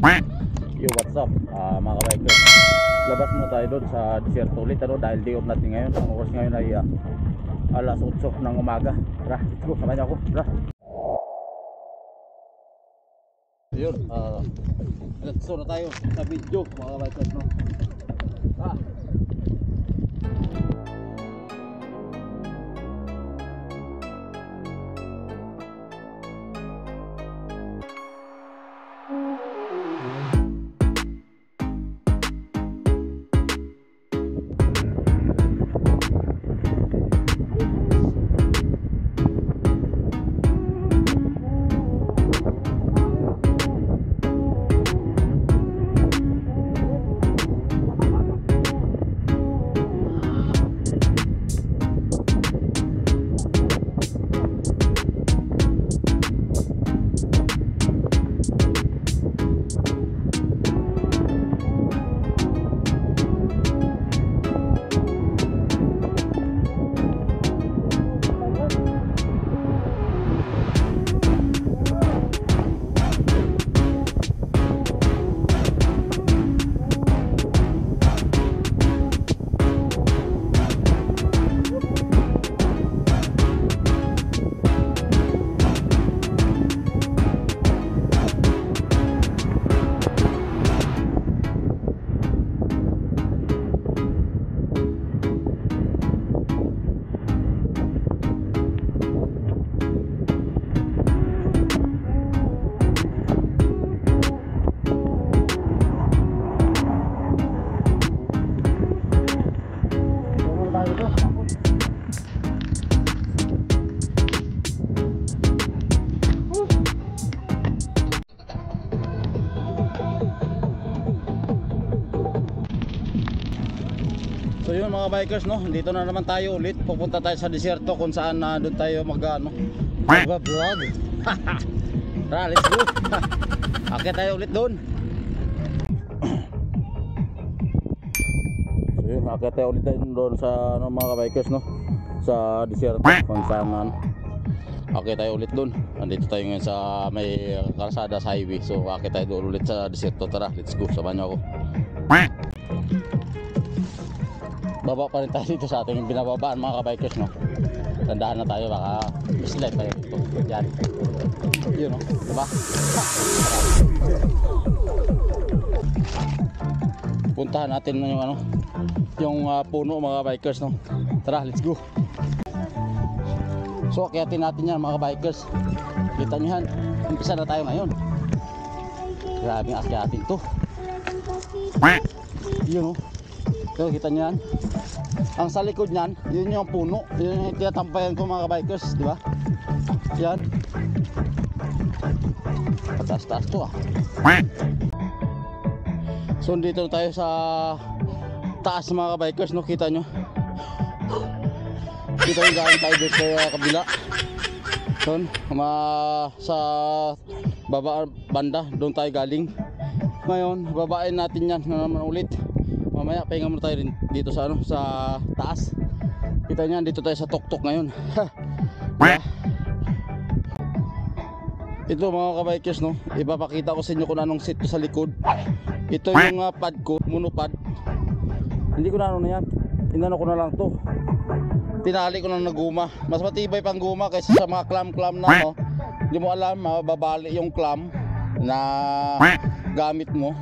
Yo, what's up mga kabikers. Labas muna tayo doon sa desierto ulit dahil day off natin ngayon. Ang oras ngayon ay alas 8 ng umaga. Tara, let's go, samahan niyo ako. Tara. Yun, let's go na tayo sa video mga kabikers, no? So yun mga bikers, no, dito na naman tayo ulit. Pupunta tayo sa desierto kung saan doon tayo mag-vlog. Tara, let's go. Akit tayo ulit doon. So yun, akit tayo ulit doon sa mga bikers, no, sa desierto kung saan akit tayo ulit doon. Andito tayo ngayon sa may kalsada sa highway. So akit tayo doon ulit sa desierto. Tara, let's go, samahan niyo ako. Baba pa rin tayo dito sa ating binababaan mga kabikers, no. Tandaan na tayo, baka slide tayo dito. Yan. Yun, no, diba? Puntahan natin yung yung puno mga bikers, no. Tara, let's go. So akyatin natin yan mga bikers. Kita nyo yan, umpisa na tayo ngayon. Grabing akyatin to. Yun, no. So kita nyo yan. Ang sa likod nyan, yun yung puno. Yun yung tinatampayan ko mga bikers, di ba? Yan. Pataas-taas to ah. So dito tayo sa taas mga bikers, no, kita nyo. Kita yung galing tayo dito sa kabila. So sa baba banda, doon tayo galing. Ngayon, babain natin yan na naman ulit. Mamaya pahinga muna tayo rin dito sa sa taas. Kita niyan, dito tayo sa tuktok ngayon. Diba? Ito mga kabikers, no, ipapakita ko sa inyo kung anong seat ko sa likod. Ito yung pad ko, monopod. Hindi ko na yan. Inano ko na lang to. Tinali ko lang na guma. Mas matibay pang guma kaysa sa mga clam na, no. Hindi mo alam, mababali yung clam na gamit mo.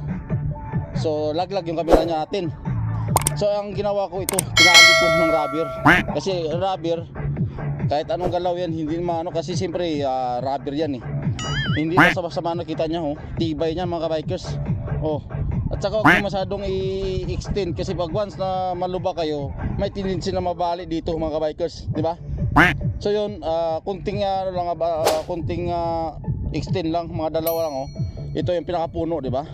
So laglag yung camera natin. So ang ginawa ko ito, tinali ko ng rubber. Kasi rubber, kahit anong galaw yan, hindi naman kasi siyempre rubber yan eh. Hindi basta-basta kita niya, oh. Tibay niya mga bikers. Oh. At saka huwag masyadong i-extend kasi pag once na maluba kayo, may tendency na mabali dito mga bikers, di ba? So yun, kunting extend lang, mga dalawa lang, oh. Ito yung pinakapuno, di ba?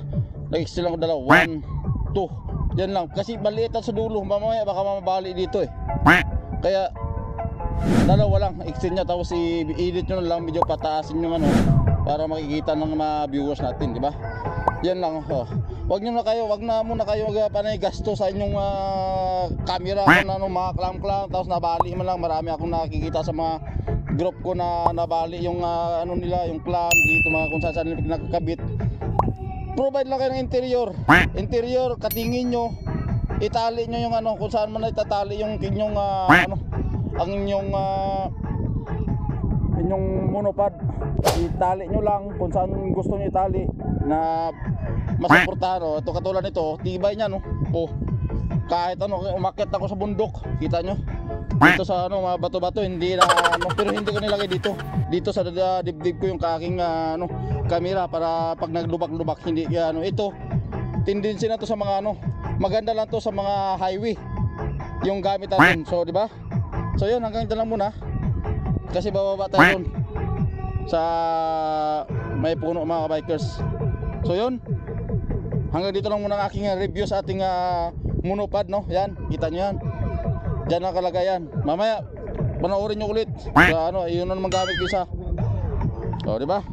Nag-extend lang dalawa, 1, 2. Yan lang, kasi maliit sa dulo, mamaya baka mamabali dito eh. Kaya dalawa lang, extend niya, tapos i-edit nyo lang, medyo pataasin yung para makikita ng mga viewers natin, di ba? Yan lang, oh. Wag na muna kayo panay gasto sa inyong camera kung mga clam tapos nabali man lang. Marami akong nakikita sa mga group ko na nabali yung nila, yung clam dito, mga kung saan nila nakakabit. mag-provide lang kayo ng interior, katingin nyo, itali nyo yung ano, kung saan man itatali yung inyong ang inyong monopod. Itali nyo lang kung saan gusto nyo itali na masuportahan. Ito katulad nito, tibay niya, no. Kahit umakyat ako sa bundok, kita nyo dito sa mga bato-bato, hindi na pero hindi ko nilagay dito sa dibdib ko yung aking camera para pag naglubak-lubak hindi ito tendency na to sa mga maganda lang to sa mga highway yung gamit natin. So di ba? So yun, hanggang dito lang muna kasi bababa tayo dun sa may puno mga bikers. So yun, hanggang dito lang muna ang aking review sa ating monopod, no. Yan, kita nyo yan. Diyan ang kalagayan. Mamaya panoorin nyo ulit sa yun na naman gamit ko isa. O, di ba?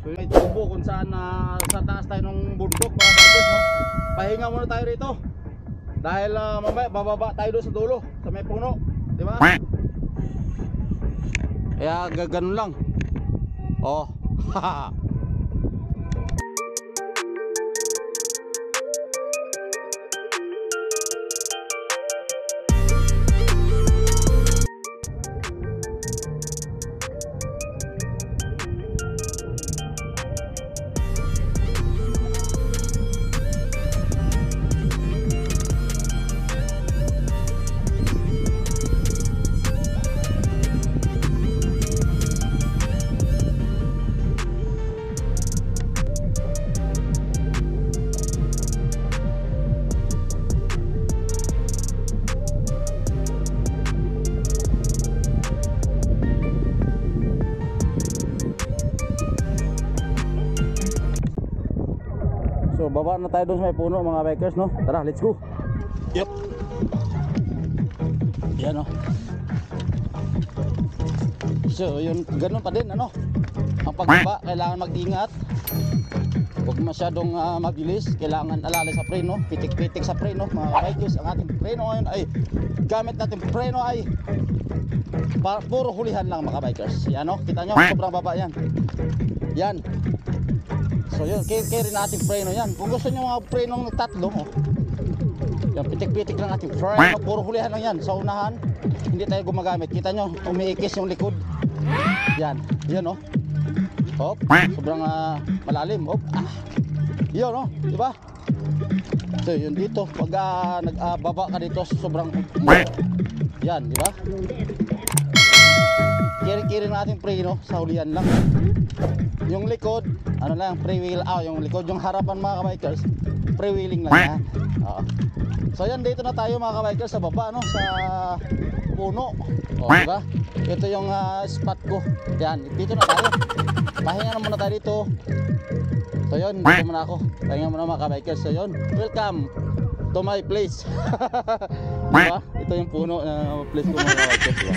So may tubo kung saan sa taas tayo ng bundok mga bikers, no. Pahinga muna tayo rito dahil mamaya bababa tayo doon sa dulo sa may puno, di ba? Kaya ganun lang. Oh. Haha. So baba na tayo doon sa may puno mga bikers, no. Tara, let's go. Yup. Yan, no. So yun, ganun pa din ang pagbaba, kailangan mag-ingat. Huwag masyadong mabilis, kailangan alalay sa preno, pitik-pitik sa preno mga bikers. Ang ating preno ngayon ay gamit natin preno ay puro hulihan lang mga bikers. Yan, no, kita nyo, sobrang baba yan. Yan. So yun, carry natin preno yan. Kung gusto nyo mga prenong tatlo, yan, pitik-pitik lang natin preno, puro hulihan lang yan. Sa unahan, hindi tayo gumagamit. Kita nyo, umiikis yung likod. Yan, yun, no. Hop, sobrang malalim. Hop, yun, no, diba? So yun dito, pag nagbaba ka dito, sobrang yan, diba? Kiri-kiri natin preno, sa hulihan lang. Yung likod, pre-wheel, yung likod, yung harapan mga kabikers, pre-wheeling lang yan. So yan, dito na tayo mga kabikers sa baba, sa puno. Diba? Ito yung spot ko. Yan, dito na tayo. Pahinga na muna tayo dito. So yun, dito muna ako. Pahinga muna mga kabikers. So yun, welcome to my place. Diba? Ito yung puno na place ko mga kabikers. Diba?